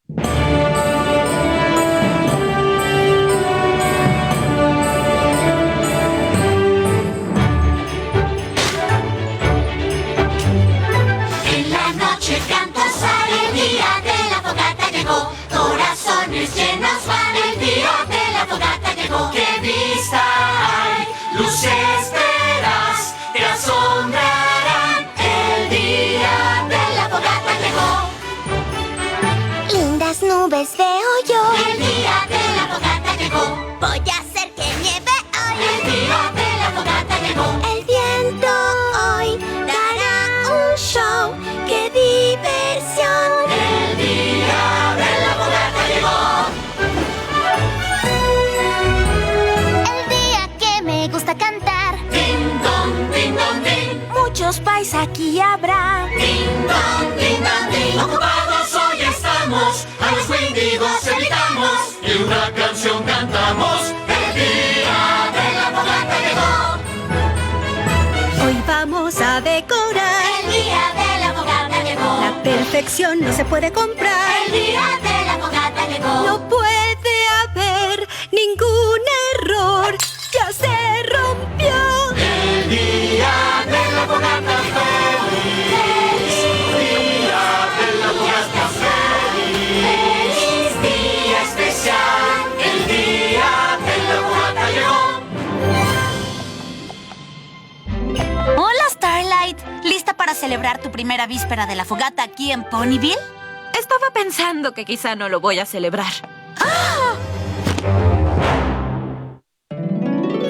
En la noche canta sale, el día de la fogata llegó. Corazones llenos van, el día de la fogata llegó. ¡Qué vista hay! Luces verás, te asombrarán. El día de la fogata llegó. Lindas nubes veo yo. El día de la fogata llegó. Voy a hacer que nieve hoy. El día de la fogata llegó. El viento hoy dará un show. ¡Qué diversión! El día de la fogata llegó. El día que me gusta cantar. Ding dong, ding dong, ding. Muchos pais aquí habrá. Ding dong, ding dong, ding. Ocupados hoy estamos, a los Wendigos evitamos y una canción cantamos. El día de la fogata llegó. Hoy vamos a decorar. El día de la fogata llegó. La perfección no se puede comprar. El día de la fogata llegó. No puede haber ningún error. Ya se rompió. El día de la fogata feliz. Día de la fogata feliz. Día especial. El día de la fogata llegó. Hola, Starlight. ¿Lista para celebrar tu primera víspera de la fogata aquí en Ponyville? Estaba pensando que quizá no lo voy a celebrar.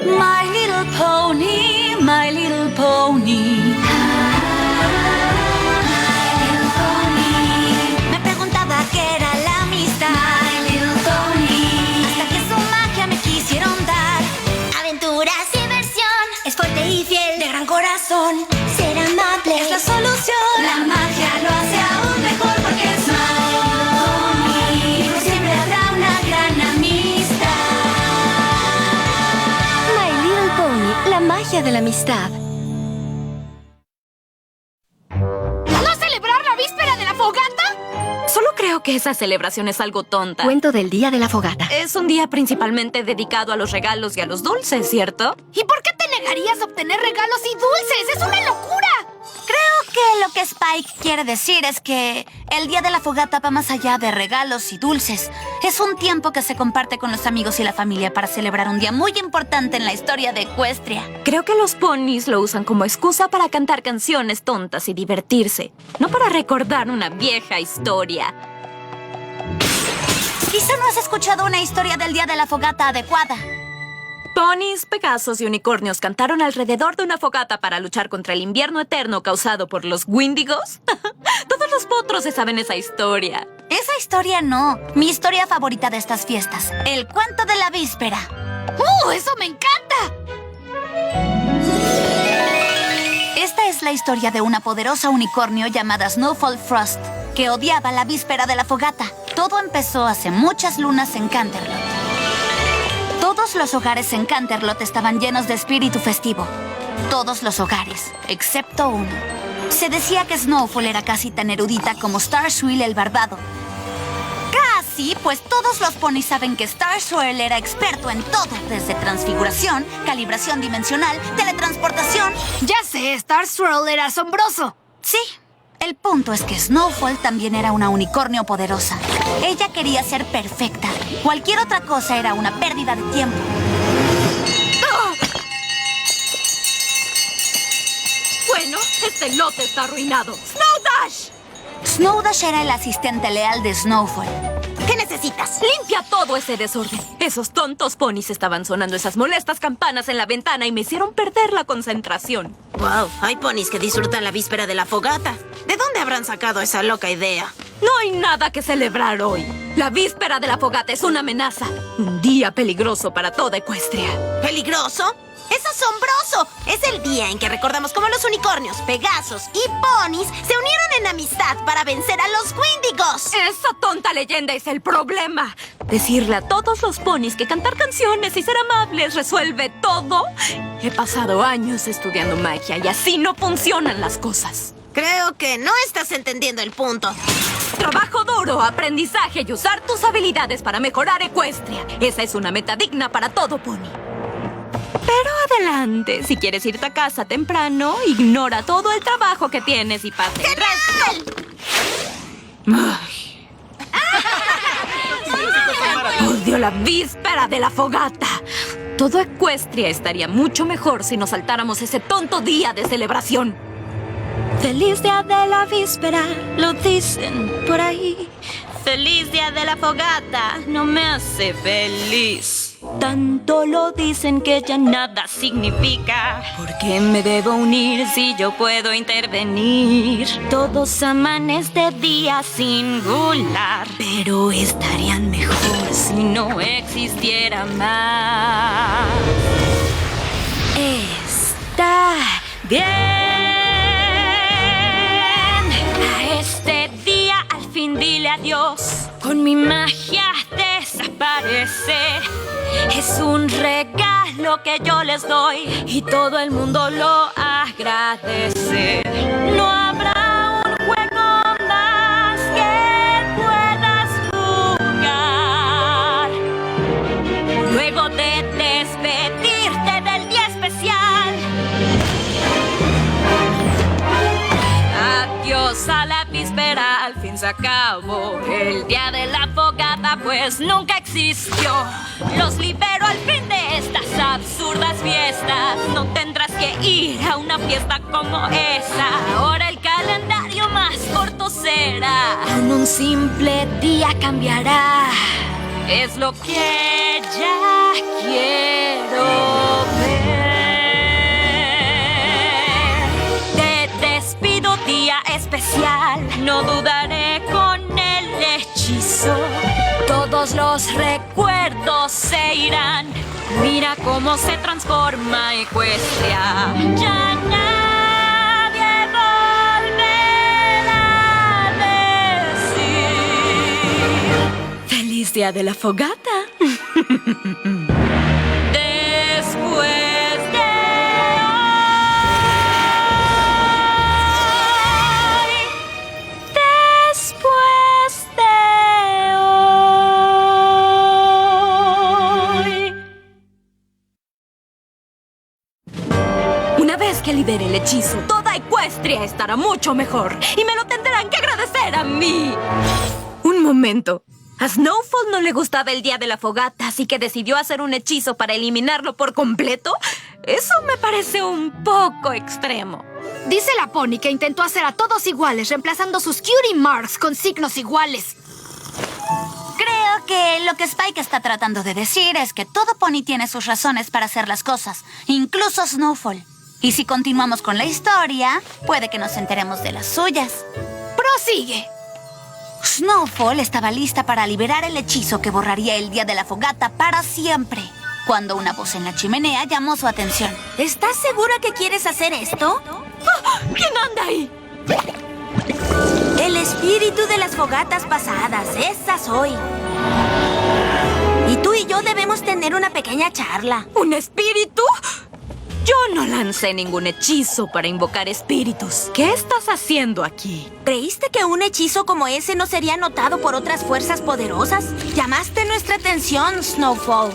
My little pony, my little pony. Me preguntaba qué era la amistad. My little pony. Hasta que su magia me quisieron dar. Aventuras, diversión. Es fuerte y fiel, de gran corazón. Ser amable Es la solución. La magia lo hace aún mejor porque es My Little Pony. Siempre habrá una gran amistad. My Little Pony, la magia de la amistad. ¿No celebrar la víspera de la fogata? Solo creo que esa celebración es algo tonta. Cuento del día de la fogata. Es un día principalmente dedicado a los regalos y a los dulces, ¿cierto? ¿Y por qué te negarías a obtener regalos y dulces? ¡Es una locura! Creo que lo que Spike quiere decir es que el día de la fogata va más allá de regalos y dulces. Es un tiempo que se comparte con los amigos y la familia para celebrar un día muy importante en la historia de Equestria. Creo que los ponis lo usan como excusa para cantar canciones tontas y divertirse, no para recordar una vieja historia. Quizá no has escuchado una historia del día de la fogata adecuada. Ponis, Pegasos y unicornios cantaron alrededor de una fogata para luchar contra el invierno eterno causado por los Wendigos. Todos los potros se saben esa historia. Esa historia no. Mi historia favorita de estas fiestas. El cuento de la víspera. ¡Eso me encanta! Esta es la historia de una poderosa unicornio llamada Snowfall Frost, que odiaba la víspera de la fogata. Todo empezó hace muchas lunas en Canterlot. Todos los hogares en Canterlot estaban llenos de espíritu festivo. Todos los hogares, excepto uno. Se decía que Snowfall era casi tan erudita como Starswell el barbado. Casi, pues todos los ponis saben que Starswell era experto en todo, desde transfiguración, calibración dimensional, teletransportación. Ya sé, Star Swirl era asombroso. Sí, el punto es que Snowfall también era una unicornio poderosa. Ella quería ser perfecta. Cualquier otra cosa era una pérdida de tiempo. Bueno, este lote está arruinado. ¡Snowdash! Snowdash era el asistente leal de Snowfall. ¿Qué necesitas? Limpia todo ese desorden. Esos tontos ponis estaban sonando esas molestas campanas en la ventana y me hicieron perder la concentración. Wow, hay ponis que disfrutan la víspera de la fogata. ¿De dónde habrán sacado esa loca idea? No hay nada que celebrar hoy. La víspera de la fogata es una amenaza. Un día peligroso para toda Equestria. ¿Peligroso? ¡Es asombroso! Es el día en que recordamos cómo los unicornios, Pegasos y ponis se unieron en amistad para vencer a los Wendigos. Esa tonta leyenda es el problema. Decirle a todos los ponis que cantar canciones y ser amables resuelve todo. He pasado años estudiando magia y así no funcionan las cosas. Creo que no estás entendiendo el punto. Trabajo duro futuro, aprendizaje y usar tus habilidades para mejorar Equestria. Esa es una meta digna para todo pony. Pero adelante, si quieres irte a casa temprano, ignora todo el trabajo que tienes y pase el resto. Ay. Odio la víspera de la fogata. Todo Equestria estaría mucho mejor si nos saltáramos ese tonto día de celebración. Feliz día de la víspera, lo dicen por ahí. ¡Feliz día de la fogata! No me hace feliz. Tanto lo dicen que ya nada significa. ¿Por qué me debo unir si yo puedo intervenir? Todos aman este día singular, pero estarían mejor si no existiera más. Está bien. A este día al fin dile adiós. Con mi magia desaparecer. Es un regalo que yo les doy y todo el mundo lo agradece. No habrá un juego más que puedas jugar. Luego de despedirte del día especial. Adiós a la víspera, al fin se acabó. El día de la fogata pues nunca existió. Los libero al fin de estas absurdas fiestas. No tendrás que ir a una fiesta como esa. Ahora el calendario más corto será. Con un simple día cambiará. Es lo que ya quiero ver. Te despido día especial. No dudaré con el hechizo. Todos los recuerdos se irán. Mira cómo se transforma Equestria. Ya nadie volverá a decir feliz día de la fogata. Después de hoy. Después de hoy. Una vez que libere el hechizo, toda Equestria estará mucho mejor. Y me lo tendrán que agradecer a mí. Un momento. A Snowfall no le gustaba el día de la fogata, así que decidió hacer un hechizo para eliminarlo por completo. Eso me parece un poco extremo. Dice la pony que intentó hacer a todos iguales, reemplazando sus cutie marks con signos iguales. Creo que lo que Spike está tratando de decir es que todo pony tiene sus razones para hacer las cosas, incluso Snowfall. Y si continuamos con la historia, puede que nos enteremos de las suyas. ¡Prosigue! Snowfall estaba lista para liberar el hechizo que borraría el día de la fogata para siempre, cuando una voz en la chimenea llamó su atención. ¿Estás segura que quieres hacer esto? ¿Quién anda ahí? El espíritu de las fogatas pasadas, esa soy. Y tú y yo debemos tener una pequeña charla. ¿Un espíritu? Yo no lancé ningún hechizo para invocar espíritus. ¿Qué estás haciendo aquí? ¿Creíste que un hechizo como ese no sería notado por otras fuerzas poderosas? Llamaste nuestra atención, Snowfall.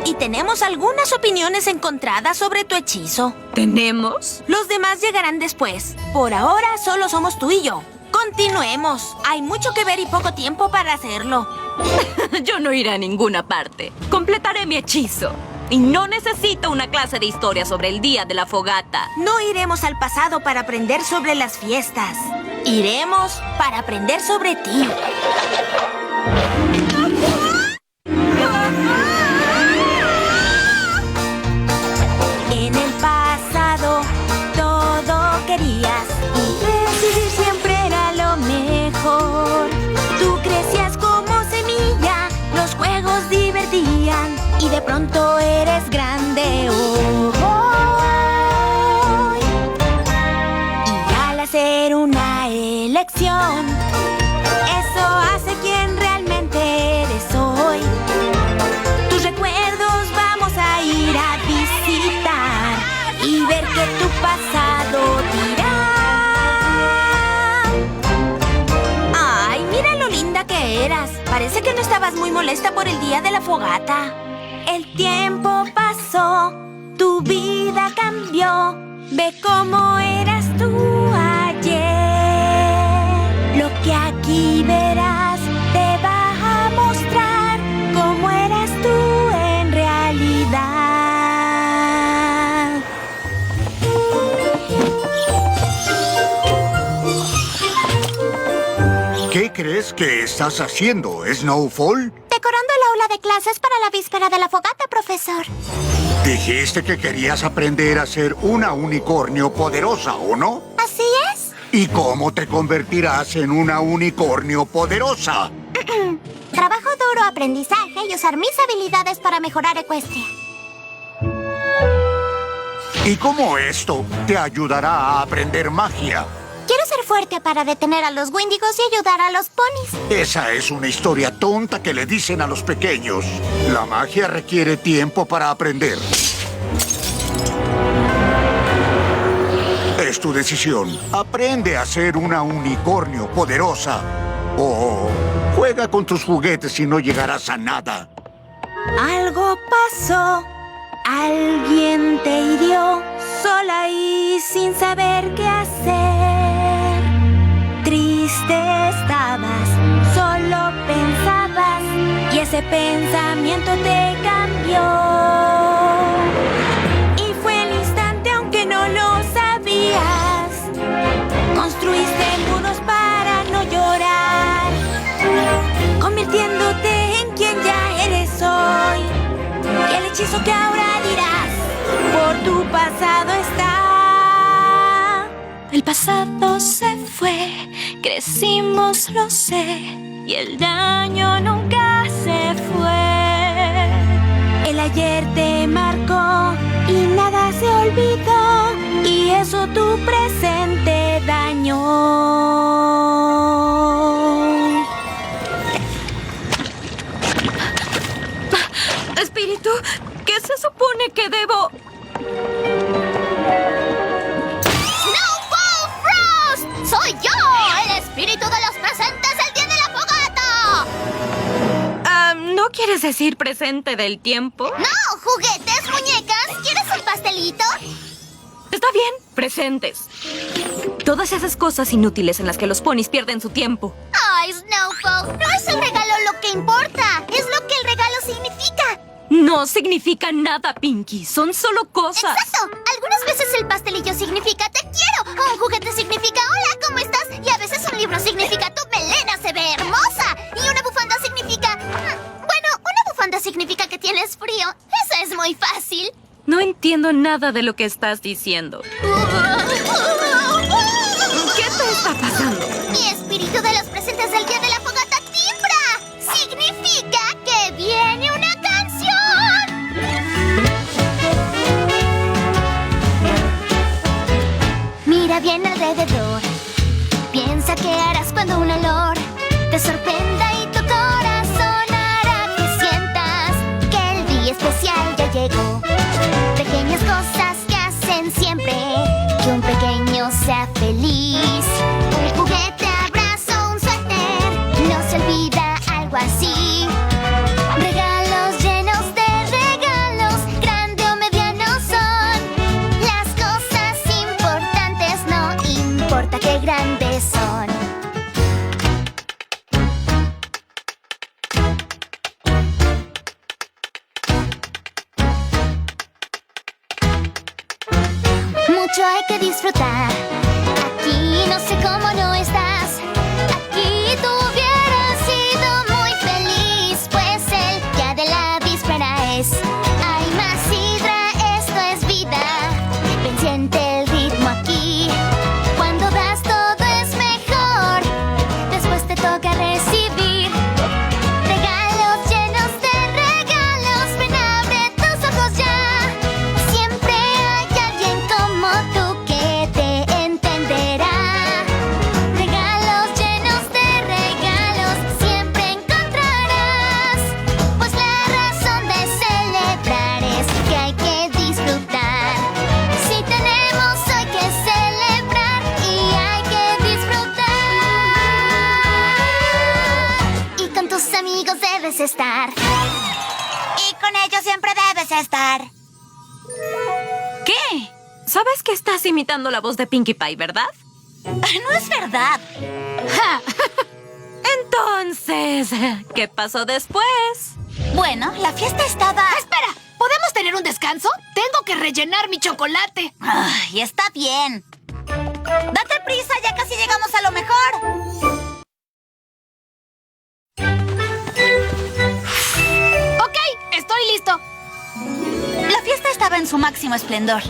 Y tenemos algunas opiniones encontradas sobre tu hechizo. ¿Tenemos? Los demás llegarán después. Por ahora solo somos tú y yo. Continuemos. Hay mucho que ver y poco tiempo para hacerlo. Yo no iré a ninguna parte. Completaré mi hechizo. Y no necesito una clase de historia sobre el día de la fogata. No iremos al pasado para aprender sobre las fiestas. Iremos para aprender sobre ti. En el pasado todo querías y decidir siempre era lo mejor. Tú crecías como semilla, los juegos divertían y de pronto eres grande hoy. Y al hacer una elección, eso hace quien realmente eres hoy. Tus recuerdos vamos a ir a visitar y ver que tu pasado dirá. Ay, mira lo linda que veras, parece que no estabas muy molesta por el día de la fogata. El tiempo pasó, tu vida cambió. Ve cómo eras tú ayer. Lo que aquí verás te va a mostrar cómo eras tú en realidad. ¿Qué crees que estás haciendo, Snowfall? Decorando el aula de clases para la víspera de la fogata, profesor. Dijiste que querías aprender a ser una unicornio poderosa, ¿o no? ¿Así es? ¿Y cómo te convertirás en una unicornio poderosa? Trabajo duro, aprendizaje y usar mis habilidades para mejorar Equestria. ¿Y cómo esto te ayudará a aprender magia? Quiero ser fuerte para detener a los Wendigos y ayudar a los ponis. Esa es una historia tonta que le dicen a los pequeños. La magia requiere tiempo para aprender. Es tu decisión. Aprende a ser una unicornio poderosa. O juega con tus juguetes y no llegarás a nada. Algo pasó, alguien te hirió, sola y sin saber qué hacer. Triste estabas, solo pensabas, y ese pensamiento te cambió. Y fue el instante, aunque no lo sabías. Construiste muros para no llorar, convirtiéndote en quien ya eres hoy. Y el hechizo que ahora dirás, por tu pasado está. El pasado se fue, crecimos, lo sé, y el daño nunca se fue. El ayer te marcó y nada se olvidó, y eso tu presente dañó. Espíritu, ¿qué se supone que debo...? ¡Snowfall Frost! ¡Soy yo! ¡El espíritu de los presentes del día de la fogata! ¿No quieres decir presente del tiempo? ¡No! ¿Juguetes? ¿Muñecas? ¿Quieres un pastelito? Está bien, presentes. Todas esas cosas inútiles en las que los ponis pierden su tiempo. ¡Ay, Snowfall! No es el regalo lo que importa. Es lo que el regalo significa. No significa nada, Pinky. Son solo cosas. ¡Exacto! Algunas veces el pastelillo significa te quiero. O un juguete significa hola, ¿cómo estás? Y a veces un libro significa tu melena se ve hermosa. Y una bufanda significa... Bueno, una bufanda significa que tienes frío. Eso es muy fácil. No entiendo nada de lo que estás diciendo. ¿Qué te está pasando? Mi espíritu de los presentes del día de la fogata timbra. Significa que viene una canción. Mira bien alrededor. Piensa qué harás cuando un olor te sorprenda y tu corazón hará que sientas que el día especial ya llegó. Pequeñas cosas que hacen siempre que un pequeño sea feliz. Un juguete, abrazo, un suéter, no se olvida algo así. Regalos llenos de regalos, grande o mediano son. Las cosas importantes no importa qué grandes son. Mucho hay que disfrutar. Aquí no sé cómo no estás. Aquí tú hubieras sido muy feliz, pues el día de la víspera es. Hay más sidra, esto es vida. Ven, siente el ritmo aquí. Cuando das todo es mejor. Después te toca recibir regalos llenos de regalos. Ven, abre tus ojos ya. Siempre hay alguien como tú que te amigos debes estar. Y con ellos siempre debes estar. ¿Qué? ¿Sabes que estás imitando la voz de Pinkie Pie, verdad? No es verdad. Entonces, ¿qué pasó después? Bueno, la fiesta estaba... ¡Espera! ¿Podemos tener un descanso? Tengo que rellenar mi chocolate. Ay, está bien. Date prisa, ya casi llegamos a lo mejor. Ok, estoy listo. La fiesta estaba en su máximo esplendor.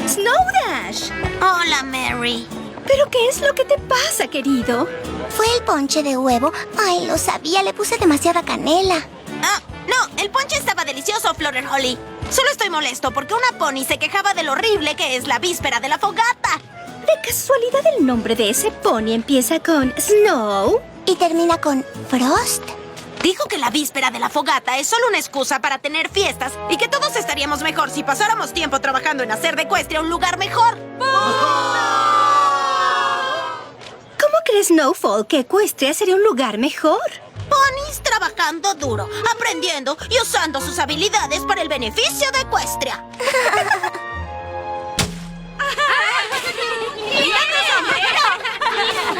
Snow Dash. Hola, Mary. ¿Pero qué es lo que te pasa, querido? Fue el ponche de huevo. Ay, lo sabía, le puse demasiada canela. Ah, no, el ponche estaba delicioso, Florel Holly. Solo estoy molesto porque una pony se quejaba de lo horrible que es la víspera de la fogata. ¿De casualidad el nombre de ese pony empieza con Snow? Y termina con Frost. Dijo que la víspera de la fogata es solo una excusa para tener fiestas y que todos estaríamos mejor si pasáramos tiempo trabajando en hacer de Ecuestria un lugar mejor. ¿Cómo crees, Snowfall, que Ecuestria sería un lugar mejor? Ponis trabajando duro, aprendiendo y usando sus habilidades para el beneficio de Ecuestria.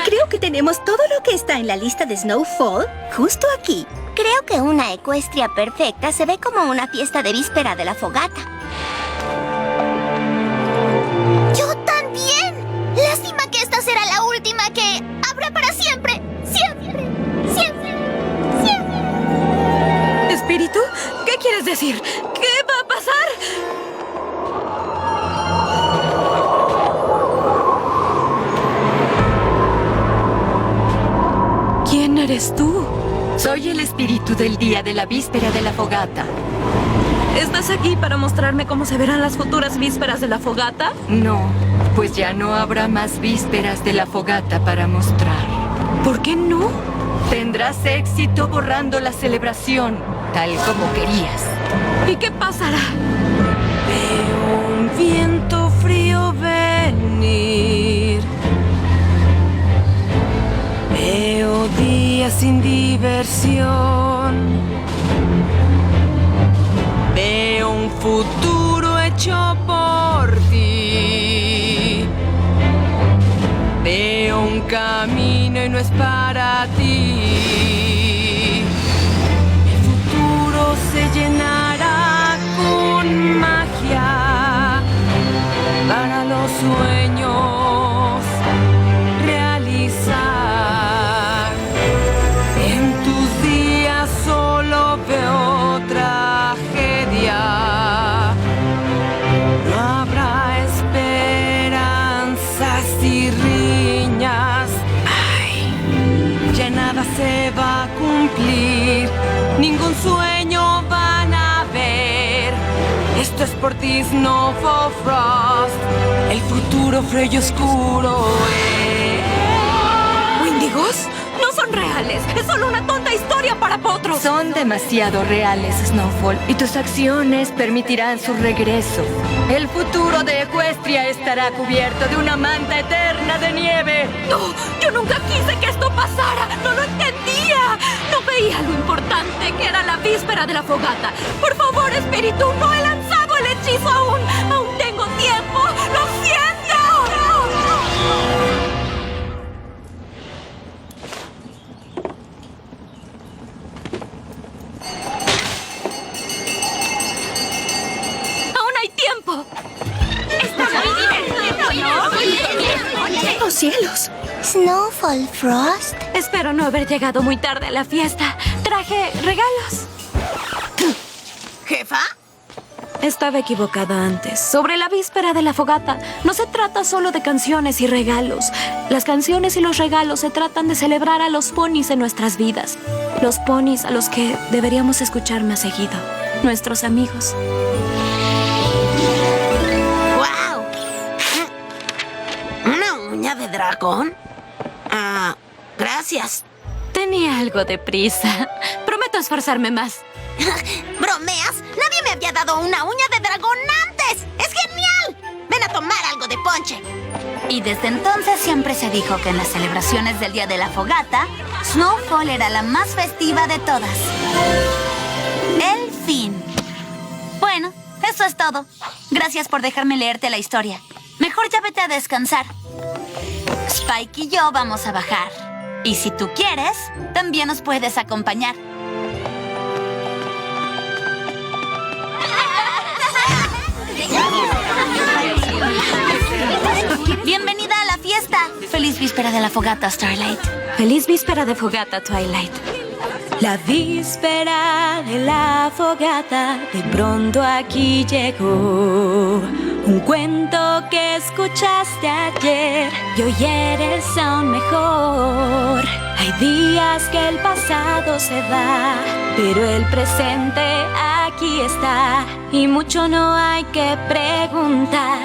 Creo que tenemos todo lo que está en la lista de Snowfall justo aquí. Creo que una Ecuestria perfecta se ve como una fiesta de víspera de la fogata. ¡Yo también! Lástima que esta será la última que habrá para siempre. Siempre, siempre, siempre. ¿Espíritu? ¿Qué quieres decir? ¿Qué va a pasar? ¿Quién eres tú? Soy el espíritu del día de la víspera de la fogata. ¿Estás aquí para mostrarme cómo se verán las futuras vísperas de la fogata? No, pues ya no habrá más vísperas de la fogata para mostrar. ¿Por qué no? Tendrás éxito borrando la celebración, tal como querías. ¿Y qué pasará? Veo un viento frío venir. Veo días sin diversión. Veo un futuro hecho por ti. Veo un camino y no es para ti. El futuro se llenará con magia para los sueños realizar. En tus días solo veo tragedia. No habrá esperanzas y riñas. Ay, ya nada se va a cumplir. Ningún sueño van a ver. Esto es por ti, Snowfall Frost. El futuro frío y oscuro es. ¿Wendigos? No son reales. Es solo una tonta historia para potros. Son demasiado reales, Snowfall, y tus acciones permitirán su regreso. El futuro de Ecuestria estará cubierto de una manta eterna de nieve. No, yo nunca quise que esto pasara. No lo entendía. No veía lo importante que era la víspera de la fogata. Por favor, espíritu, no he lanzado el hechizo aún. Aún tengo tiempo. ¡Lo siento! ¡Aún hay tiempo! ¡Oh, cielos! Snowfall Frost. Espero no haber llegado muy tarde a la fiesta. Traje regalos. ¿Jefa? Estaba equivocada antes. Sobre la víspera de la fogata, no se trata solo de canciones y regalos. Las canciones y los regalos se tratan de celebrar a los ponis en nuestras vidas. Los ponis a los que deberíamos escuchar más seguido. Nuestros amigos. ¡Wow! ¿Una uña de dragón? Ah, gracias. Tenía algo de prisa. Prometo esforzarme más. ¿Bromeas? Nadie me había dado una uña de dragón antes. ¡Es genial! Ven a tomar algo de ponche. Y desde entonces siempre se dijo que en las celebraciones del Día de la Fogata, Snowfall era la más festiva de todas. El fin. Bueno, eso es todo. Gracias por dejarme leerte la historia. Mejor ya vete a descansar. Spike y yo vamos a bajar. Y si tú quieres, también nos puedes acompañar. Bienvenida a la fiesta. Feliz víspera de la fogata, Starlight. Feliz víspera de fogata, Twilight. La víspera de la fogata de pronto aquí llegó. Un cuento que escuchaste ayer y hoy eres aún mejor. Hay días que el pasado se va, pero el presente aquí está. Y mucho no hay que preguntar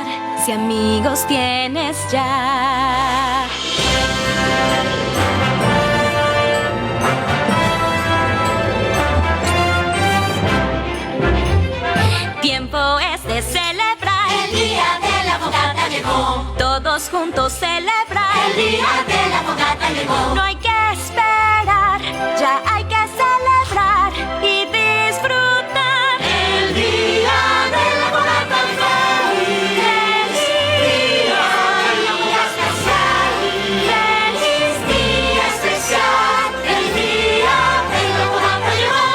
si amigos tienes ya. Tiempo es de celebrar. El día de la fogata llegó. Todos juntos celebrar. El día de la fogata llegó. No hay que esperar, ya hay que celebrar y disfrutar. El día de la fogata llegó. Feliz día especial. Feliz día especial. El día de la fogata llegó.